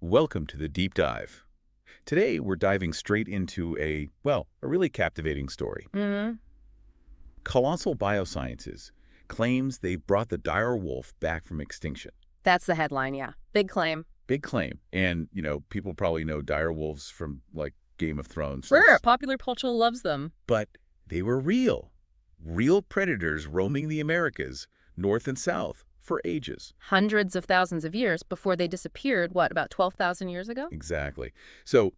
Welcome to the Deep Dive. Today, we're diving straight into a really captivating story. Colossal Biosciences claims they've brought the dire wolf back from extinction. That's the headline, yeah. Big claim. Big claim. And, people probably know dire wolves from, Game of Thrones. Sure, popular culture loves them. But they were real. Real predators roaming the Americas, north and south, for ages. Hundreds of thousands of years before they disappeared, about 12,000 years ago? Exactly. So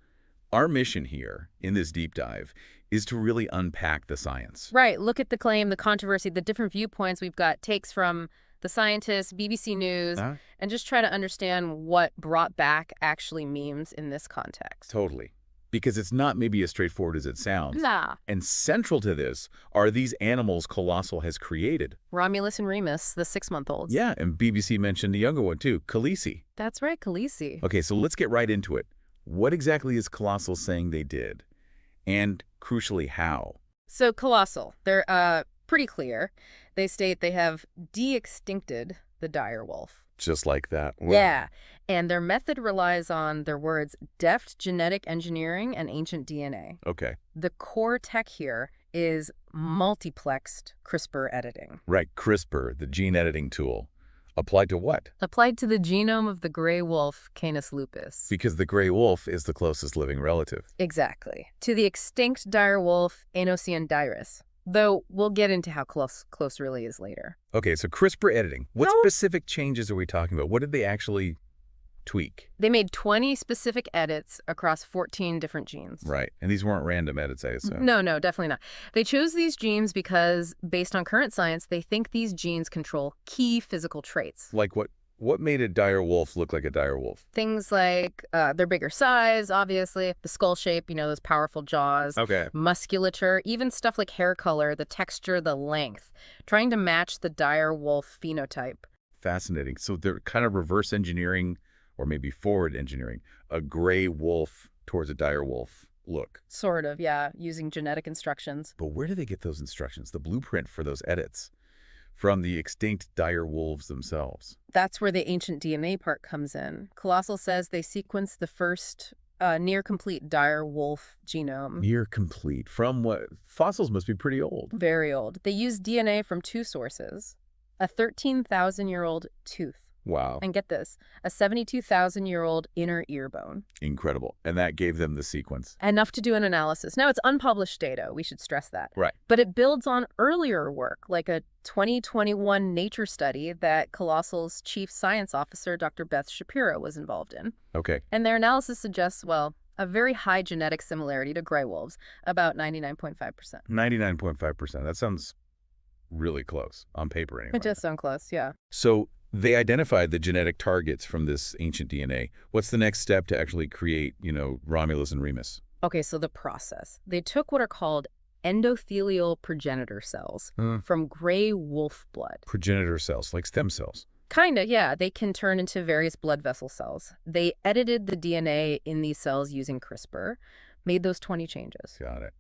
our mission here in this deep dive is to really unpack the science. Right. Look at the claim, the controversy, the different viewpoints. We've got takes from the scientists, BBC News, and just try to understand what brought back actually means in this context. Totally. Because it's not maybe as straightforward as it sounds. Nah. And central to this are these animals Colossal has created. Romulus and Remus, the 6-month-olds. Yeah, and BBC mentioned the younger one too, Khaleesi. That's right, Khaleesi. Okay, so let's get right into it. What exactly is Colossal saying they did? And crucially, how? So Colossal, they're pretty clear. They state they have de-extincted the dire wolf. Just like that? Wow. Yeah. And their method relies on, their words, deft genetic engineering and ancient DNA. Okay. The core tech here is multiplexed CRISPR editing. Right, CRISPR, the gene editing tool. Applied to what? Applied to the genome of the gray wolf, Canis lupus. Because the gray wolf is the closest living relative. Exactly. To the extinct dire wolf, Endangered. Though we'll get into how close really is later. Okay, so CRISPR editing. What specific changes are we talking about? What did they actually tweak? They made 20 specific edits across 14 different genes. Right. And these weren't random edits, I assume. No, definitely not. They chose these genes because, based on current science, they think these genes control key physical traits. Like what? What made a dire wolf look like a dire wolf? Things like their bigger size, obviously, the skull shape, those powerful jaws, musculature, even stuff like hair color, the texture, the length, trying to match the dire wolf phenotype. Fascinating. So they're kind of reverse engineering, or maybe forward engineering, a gray wolf towards a dire wolf look. Sort of, yeah, using genetic instructions. But where do they get those instructions, the blueprint for those edits? From the extinct dire wolves themselves. That's where the ancient DNA part comes in. Colossal says they sequenced the first near-complete dire wolf genome. Near-complete? From what? Fossils must be pretty old. Very old. They used DNA from two sources. A 13,000-year-old tooth. Wow. And get this, a 72,000-year-old inner ear bone. Incredible. And that gave them the sequence. Enough to do an analysis. Now, it's unpublished data. We should stress that. Right. But it builds on earlier work, like a 2021 Nature study that Colossal's chief science officer, Dr. Beth Shapiro, was involved in. Okay. And their analysis suggests, a very high genetic similarity to gray wolves, about 99.5%. 99.5%. That sounds really close, on paper anyway. It does sound close, yeah. So they identified the genetic targets from this ancient DNA. What's the next step to actually create, Romulus and Remus? Okay, so the process. They took what are called endothelial progenitor cells from gray wolf blood. Progenitor cells, like stem cells. Kinda, yeah. They can turn into various blood vessel cells. They edited the DNA in these cells using CRISPR, made those 20 changes. Got it.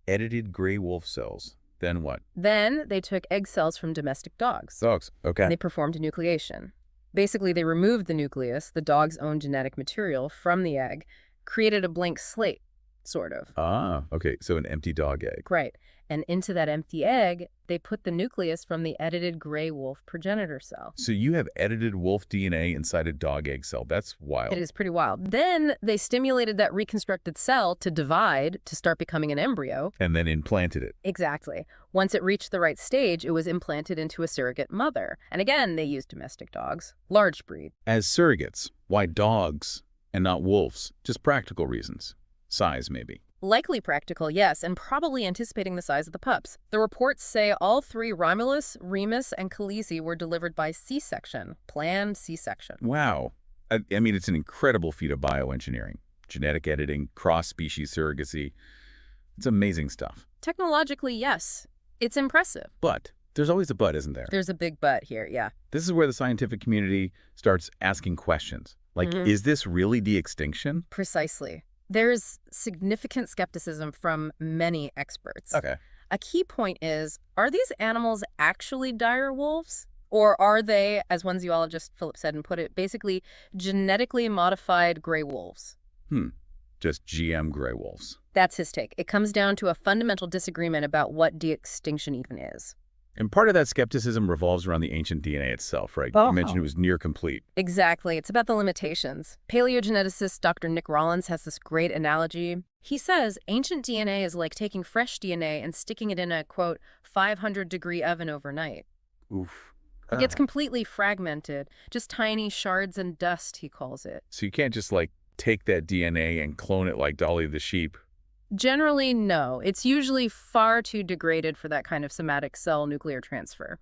Edited gray wolf cells. Then what? Then they took egg cells from domestic dogs. Dogs, okay. And they performed enucleation. Basically, they removed the nucleus, the dog's own genetic material, from the egg, created a blank slate, sort of. Ah, okay. So an empty dog egg. Right. And into that empty egg, they put the nucleus from the edited gray wolf progenitor cell. So you have edited wolf DNA inside a dog egg cell. That's wild. It is pretty wild. Then they stimulated that reconstructed cell to divide, to start becoming an embryo. And then implanted it. Exactly. Once it reached the right stage, it was implanted into a surrogate mother. And again, they used domestic dogs, large breed. As surrogates, why dogs and not wolves? Just practical reasons. Size, maybe. Likely practical, yes, and probably anticipating the size of the pups. The reports say all three, Romulus, Remus, and Khaleesi, were delivered by C-section, planned C-section. Wow. I mean, it's an incredible feat of bioengineering. Genetic editing, cross-species surrogacy. It's amazing stuff. Technologically, yes. It's impressive. But there's always a but, isn't there? There's a big but here, yeah. This is where the scientific community starts asking questions. Like, is this really de-extinction? Precisely. There's significant skepticism from many experts. Okay. A key point is, are these animals actually dire wolves? Or are they, as one zoologist Philip said and put it, basically genetically modified gray wolves? Hmm. Just GM gray wolves. That's his take. It comes down to a fundamental disagreement about what de-extinction even is. And part of that skepticism revolves around the ancient DNA itself, right? You mentioned it was near complete. Exactly. It's about the limitations. Paleogeneticist Dr. Nick Rollins has this great analogy. He says ancient DNA is like taking fresh DNA and sticking it in a, quote, 500-degree oven overnight. Oof. It gets completely fragmented, just tiny shards and dust, he calls it. So you can't just, like, take that DNA and clone it like Dolly the sheep. Generally, no. It's usually far too degraded for that kind of somatic cell nuclear transfer.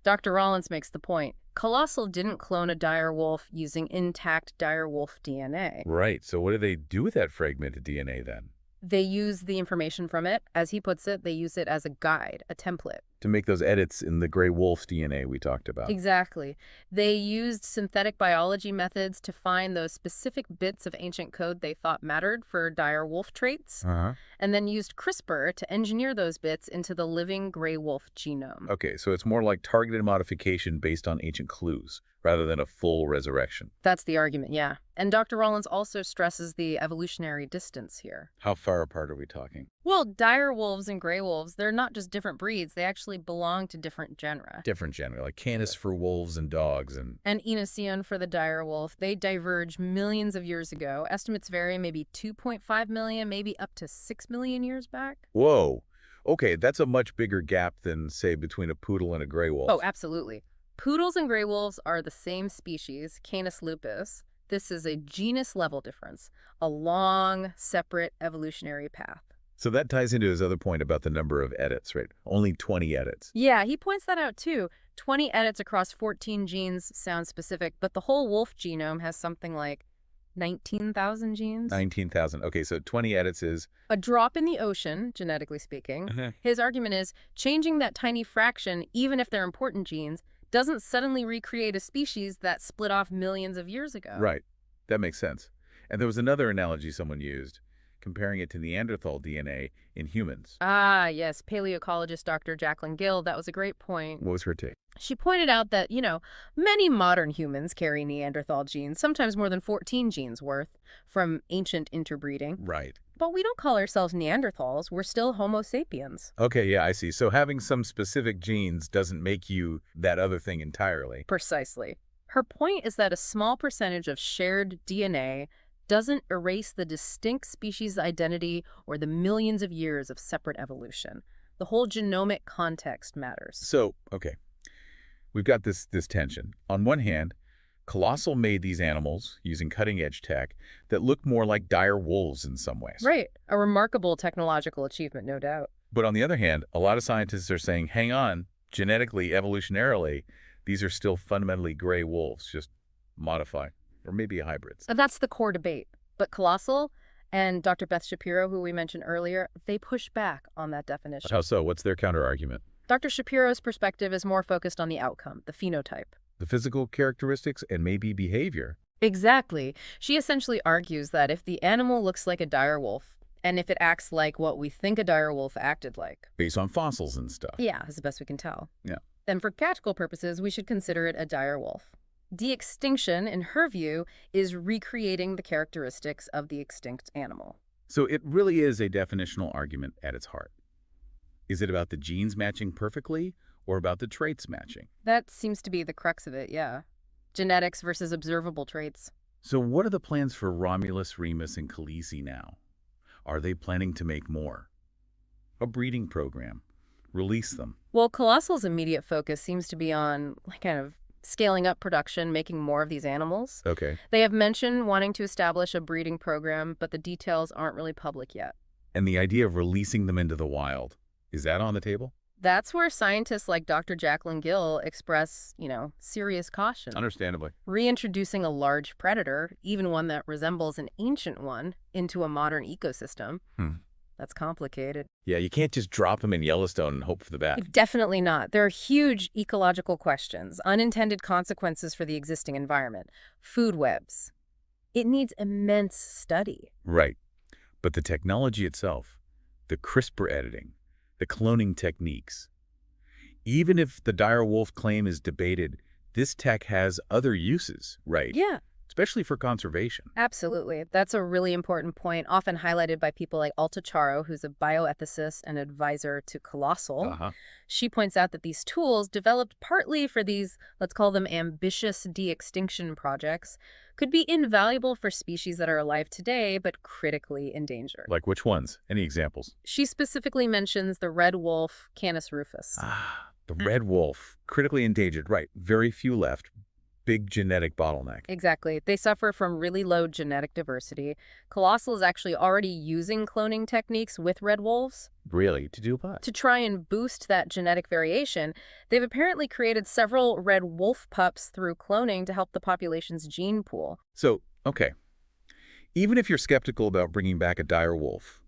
Dr. Rollins makes the point. Colossal didn't clone a dire wolf using intact dire wolf DNA. Right. So what do they do with that fragmented DNA then? They use the information from it. As he puts it, they use it as a guide, a template. To make those edits in the gray wolf's DNA we talked about. Exactly. They used synthetic biology methods to find those specific bits of ancient code they thought mattered for dire wolf traits, and then used CRISPR to engineer those bits into the living gray wolf genome. Okay, so it's more like targeted modification based on ancient clues, rather than a full resurrection. That's the argument, yeah. And Dr. Rollins also stresses the evolutionary distance here. How far apart are we talking? Well, dire wolves and gray wolves, they're not just different breeds, they actually belong to different genera. Different genera, like Canis for wolves and dogs and Enocean for the dire wolf. They diverged millions of years ago. Estimates vary, maybe 2.5 million, maybe up to 6 million years back. Whoa. Okay, that's a much bigger gap than, say, between a poodle and a gray wolf. Oh, absolutely. Poodles and gray wolves are the same species, Canis lupus. This is a genus-level difference, a long, separate evolutionary path. So that ties into his other point about the number of edits, right? Only 20 edits. Yeah, he points that out too. 20 edits across 14 genes sounds specific, but the whole wolf genome has something like 19,000 genes. 19,000. Okay, so 20 edits is a drop in the ocean, genetically speaking. His argument is changing that tiny fraction, even if they're important genes, doesn't suddenly recreate a species that split off millions of years ago. Right. That makes sense. And there was another analogy someone used, comparing it to Neanderthal DNA in humans. Ah, yes. Paleoecologist Dr. Jacqueline Gill, that was a great point. What was her take? She pointed out that, many modern humans carry Neanderthal genes, sometimes more than 14 genes worth, from ancient interbreeding. Right. But we don't call ourselves Neanderthals. We're still Homo sapiens. Okay, yeah, I see. So having some specific genes doesn't make you that other thing entirely. Precisely. Her point is that a small percentage of shared DNA doesn't erase the distinct species identity or the millions of years of separate evolution. The whole genomic context matters. So, okay, we've got this tension. On one hand, Colossal made these animals using cutting-edge tech that look more like dire wolves in some ways. Right. A remarkable technological achievement, no doubt. But on the other hand, a lot of scientists are saying, hang on, genetically, evolutionarily, these are still fundamentally gray wolves, just modified, or maybe hybrids. That's the core debate. But Colossal and Dr. Beth Shapiro, who we mentioned earlier, they push back on that definition. How so? What's their counter-argument? Dr. Shapiro's perspective is more focused on the outcome, the phenotype. The physical characteristics and maybe behavior. Exactly. She essentially argues that if the animal looks like a dire wolf, and if it acts like what we think a dire wolf acted like. Based on fossils and stuff. Yeah, as best we can tell. Yeah. Then for practical purposes, we should consider it a dire wolf. De-extinction, in her view, is recreating the characteristics of the extinct animal. So it really is a definitional argument at its heart. Is it about the genes matching perfectly or about the traits matching? That seems to be the crux of it, yeah. Genetics versus observable traits. So what are the plans for Romulus, Remus, and Khaleesi now? Are they planning to make more? A breeding program? Release them? Well, Colossal's immediate focus seems to be on kind of scaling up production, making more of these animals. Okay. They have mentioned wanting to establish a breeding program, but the details aren't really public yet. And the idea of releasing them into the wild, is that on the table? That's where scientists like Dr. Jacqueline Gill express, serious caution. Understandably. Reintroducing a large predator, even one that resembles an ancient one, into a modern ecosystem, that's complicated. Yeah, you can't just drop them in Yellowstone and hope for the best. Definitely not. There are huge ecological questions, unintended consequences for the existing environment, food webs. It needs immense study. Right. But the technology itself, the CRISPR editing, the cloning techniques, Even if the dire wolf claim is debated, this tech has other uses, right? Yeah. Especially for conservation. Absolutely. That's a really important point, often highlighted by people like Alta Charo, who's a bioethicist and advisor to Colossal. Uh-huh. She points out that these tools, developed partly for these, let's call them ambitious de-extinction projects, could be invaluable for species that are alive today but critically endangered. Like which ones? Any examples? She specifically mentions the red wolf, Canis rufus. The red wolf, critically endangered, right. Very few left. Big genetic bottleneck. Exactly. They suffer from really low genetic diversity. Colossal is actually already using cloning techniques with red wolves. Really? To do what? To try and boost that genetic variation, they've apparently created several red wolf pups through cloning to help the population's gene pool. So, okay. Even if you're skeptical about bringing back a dire wolf,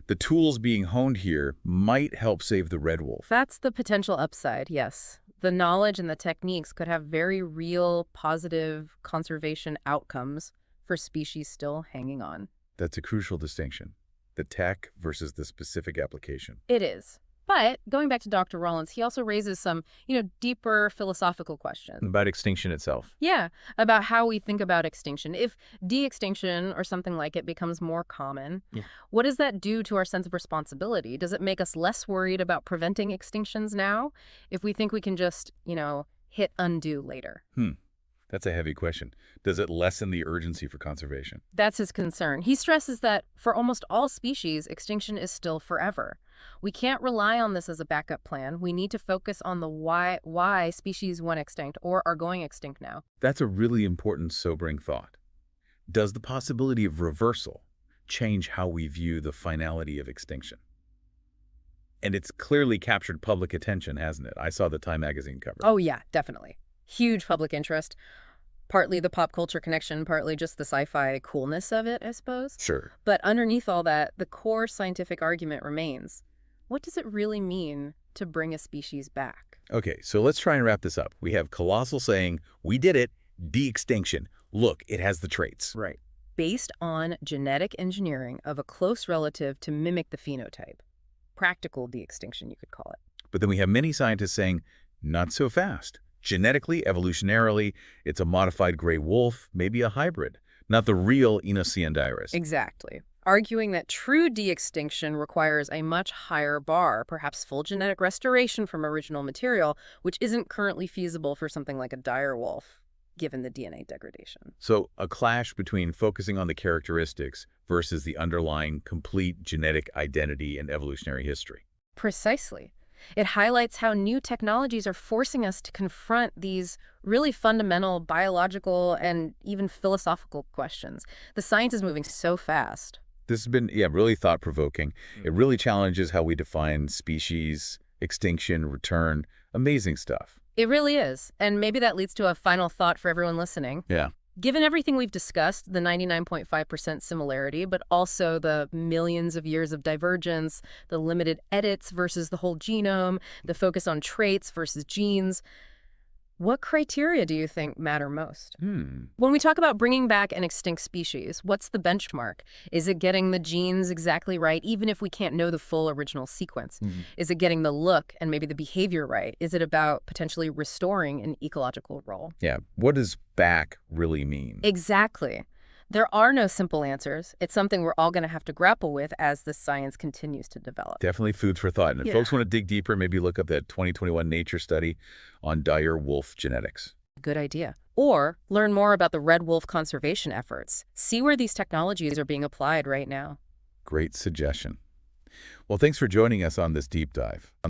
the tools being honed here might help save the red wolf. That's the potential upside, yes. The knowledge and the techniques could have very real, positive conservation outcomes for species still hanging on. That's a crucial distinction. The tech versus the specific application. It is. But going back to Dr. Rollins, he also raises some, deeper philosophical questions. About extinction itself. Yeah, about how we think about extinction. If de-extinction or something like it becomes more common, what does that do to our sense of responsibility? Does it make us less worried about preventing extinctions now if we think we can just, hit undo later? That's a heavy question. Does it lessen the urgency for conservation? That's his concern. He stresses that for almost all species, extinction is still forever. We can't rely on this as a backup plan. We need to focus on the why species went extinct or are going extinct now. That's a really important, sobering thought. Does the possibility of reversal change how we view the finality of extinction? And it's clearly captured public attention, hasn't it? I saw the Time magazine cover. Oh, yeah, definitely. Huge public interest. Partly the pop culture connection, partly just the sci-fi coolness of it, I suppose. Sure. But underneath all that, the core scientific argument remains. What does it really mean to bring a species back? Okay, so let's try and wrap this up. We have Colossal saying, we did it, de-extinction. Look, it has the traits. Right. Based on genetic engineering of a close relative to mimic the phenotype. Practical de-extinction, you could call it. But then we have many scientists saying, not so fast. Genetically, evolutionarily, it's a modified gray wolf, maybe a hybrid, not the real Inoceandirus. Exactly. Arguing that true de-extinction requires a much higher bar, perhaps full genetic restoration from original material, which isn't currently feasible for something like a dire wolf, given the DNA degradation. So a clash between focusing on the characteristics versus the underlying complete genetic identity and evolutionary history. Precisely. It highlights how new technologies are forcing us to confront these really fundamental biological and even philosophical questions. The science is moving so fast. This has been, really thought-provoking. It really challenges how we define species, extinction, return. Amazing stuff. It really is. And maybe that leads to a final thought for everyone listening. Yeah. Given everything we've discussed, the 99.5% similarity, but also the millions of years of divergence, the limited edits versus the whole genome, the focus on traits versus genes, what criteria do you think matter most? When we talk about bringing back an extinct species, what's the benchmark? Is it getting the genes exactly right, even if we can't know the full original sequence? Is it getting the look and maybe the behavior right? Is it about potentially restoring an ecological role? Yeah. What does back really mean? Exactly. There are no simple answers. It's something we're all going to have to grapple with as the science continues to develop. Definitely food for thought. And if folks want to dig deeper, maybe look up that 2021 Nature study on dire wolf genetics. Good idea. Or learn more about the red wolf conservation efforts. See where these technologies are being applied right now. Great suggestion. Well, thanks for joining us on this deep dive.